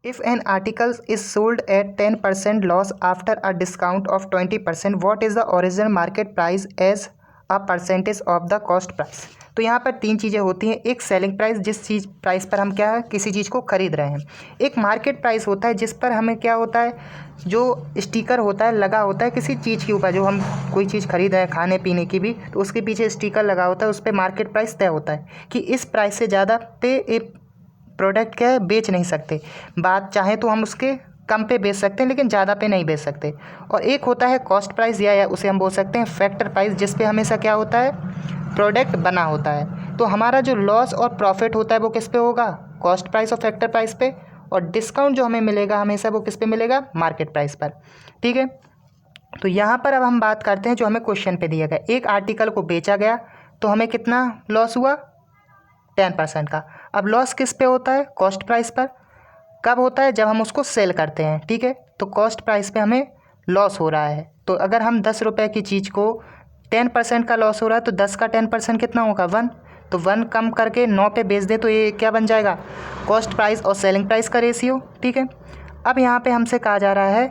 If an article is sold at 10% loss after a discount of 20%, what is the original market price as a percentage of the cost price? तो यहाँ पर तीन चीज़ें होती हैं। एक सेलिंग प्राइस, जिस चीज़ प्राइस पर हम क्या है किसी चीज़ को खरीद रहे हैं। एक मार्केट प्राइस होता है जिस पर हमें क्या होता है, जो स्टिकर होता है लगा होता है किसी चीज़ के ऊपर, जो हम कोई चीज़ खरीद रहे हैं खाने पीने की भी, तो उसके पीछे स्टिकर लगा होता है, उस पर मार्केट प्राइस तय होता है कि इस प्राइस से ज़्यादा पे एक प्रोडक्ट क्या है बेच नहीं सकते। बात चाहे तो हम उसके कम पे बेच सकते हैं लेकिन ज़्यादा पे नहीं बेच सकते। और एक होता है कॉस्ट प्राइस, या उसे हम बोल सकते हैं फैक्टर प्राइस, जिस पे हमेशा क्या होता है प्रोडक्ट बना होता है। तो हमारा जो लॉस और प्रॉफिट होता है वो किस पे होगा, कॉस्ट प्राइस और फैक्टर प्राइस पे। और डिस्काउंट जो हमें मिलेगा हमेशा वो किस पे मिलेगा, मार्केट प्राइस पर। ठीक है, तो यहाँ पर अब हम बात करते हैं जो हमें क्वेश्चन पे दिया गया। एक आर्टिकल को बेचा गया तो हमें कितना लॉस हुआ, 10% का। अब लॉस किस पे होता है, कॉस्ट प्राइस पर। कब होता है, जब हम उसको सेल करते हैं। ठीक है, तो कॉस्ट प्राइस पे हमें लॉस हो रहा है। तो अगर हम 10 रुपये की चीज़ को 10% का लॉस हो रहा है तो 10 का 10% कितना होगा, 1। तो 1 कम करके 9 पे बेच दे तो ये क्या बन जाएगा, कॉस्ट प्राइस और सेलिंग प्राइस का रेशियो। ठीक है, अब यहाँ पे हमसे कहा जा रहा है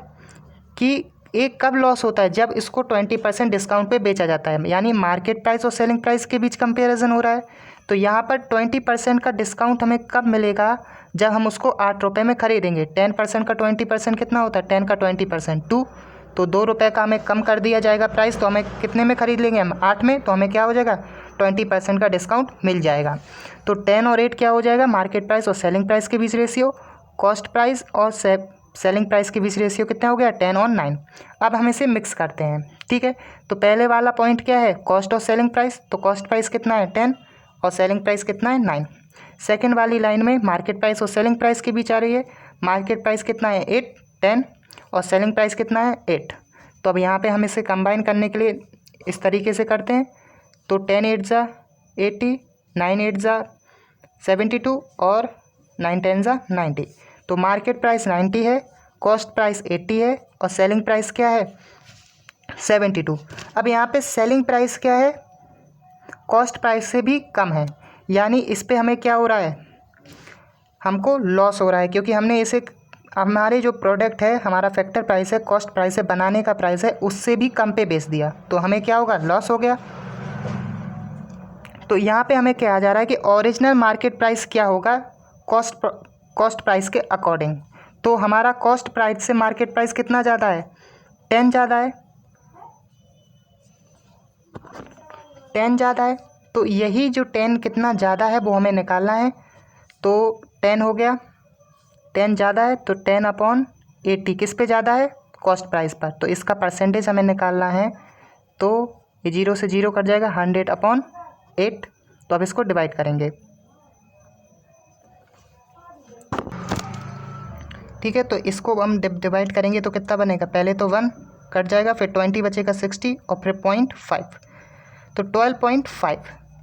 कि एक कब लॉस होता है, जब इसको 20% डिस्काउंट पे बेचा जाता है, यानी मार्केट प्राइस और सेलिंग प्राइस के बीच कंपैरिजन हो रहा है। तो यहाँ पर 20% का डिस्काउंट हमें कब मिलेगा, जब हम उसको 8 रुपये में खरीदेंगे। 10% का 20% कितना होता है, 10 का 20% 2। तो 2 रुपये का हमें कम कर दिया जाएगा प्राइस, तो हमें कितने में खरीद लेंगे हम, 8 में। तो हमें क्या हो जाएगा, 20% का डिस्काउंट मिल जाएगा। तो 10 और 8 क्या हो जाएगा, मार्केट प्राइस और सेलिंग प्राइस के बीच रेशियो। कॉस्ट प्राइस और सेलिंग प्राइस के बीच रेशियो कितना हो गया, 10 और 9। अब हम इसे मिक्स करते हैं। ठीक है, तो पहले वाला पॉइंट क्या है, कॉस्ट और सेलिंग प्राइस। तो कॉस्ट प्राइस कितना है, 10, और सेलिंग प्राइस कितना है, 9। सेकंड वाली लाइन में मार्केट प्राइस और सेलिंग प्राइस के बीच आ रही है। मार्केट प्राइस कितना है, 8, 10, और सेलिंग प्राइस कितना है, 8। तो अब यहाँ पे हम इसे कंबाइन करने के लिए इस तरीके से करते हैं। तो 10 8 जा 80, 9 8 जा 72, और 9 10 जा 90। तो मार्केट प्राइस 90 है, कॉस्ट प्राइस 80 है, और सेलिंग प्राइस क्या है, 72। अब यहाँ पे सेलिंग प्राइस क्या है, कॉस्ट प्राइस से भी कम है, यानी इस पे हमें क्या हो रहा है, हमको लॉस हो रहा है, क्योंकि हमने इसे हमारे जो प्रोडक्ट है, हमारा फैक्टर प्राइस है, कॉस्ट प्राइस है, बनाने का प्राइस है, उससे भी कम पे बेच दिया, तो हमें क्या होगा, लॉस हो गया। तो यहाँ पे हमें कहा जा रहा है कि ओरिजिनल मार्केट प्राइस क्या होगा, कॉस्ट प्राइस के अकॉर्डिंग। तो हमारा कॉस्ट प्राइस से मार्केट प्राइस कितना ज़्यादा है, 10 ज़्यादा है, 10 ज़्यादा है। तो यही जो 10 कितना ज़्यादा है वो हमें निकालना है। तो 10 हो गया, 10 ज़्यादा है, तो 10/80 किस पे ज़्यादा है, कॉस्ट प्राइस पर। तो इसका परसेंटेज हमें निकालना है। तो ये 0 से 0 कट जाएगा, 100/8। तो अब इसको डिवाइड करेंगे। ठीक है, तो इसको हम डिवाइड करेंगे तो कितना बनेगा, पहले तो 1 कट जाएगा, फिर 20 बचेगा 60, और फिर 0.5, तो 12.5।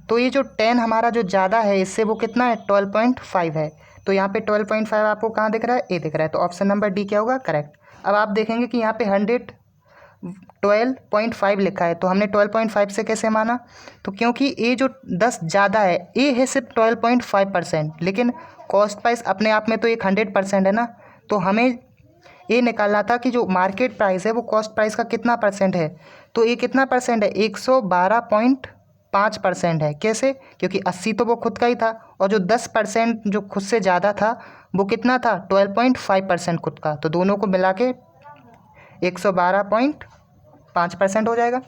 तो ये जो 10 हमारा जो ज़्यादा है इससे वो कितना है, 12.5 है। तो यहाँ पे 12.5 आपको कहाँ दिख रहा है, ए दिख रहा है। तो ऑप्शन नंबर डी क्या होगा, करेक्ट। अब आप देखेंगे कि यहाँ पे 112.5 लिखा है, तो हमने 12.5 से कैसे माना, तो क्योंकि ए जो 10 ज़्यादा है, ए है सिर्फ 12.5%, लेकिन कॉस्ट प्राइस अपने आप में तो एक 100% है ना। तो हमें ये निकालना था कि जो मार्केट प्राइस है वो कॉस्ट प्राइस का कितना परसेंट है। तो ये कितना परसेंट है, 112.5% है। कैसे, क्योंकि 80 तो वो खुद का ही था, और जो 10% जो खुद से ज़्यादा था वो कितना था, 12.5% खुद का। तो दोनों को मिला के 112.5% हो जाएगा।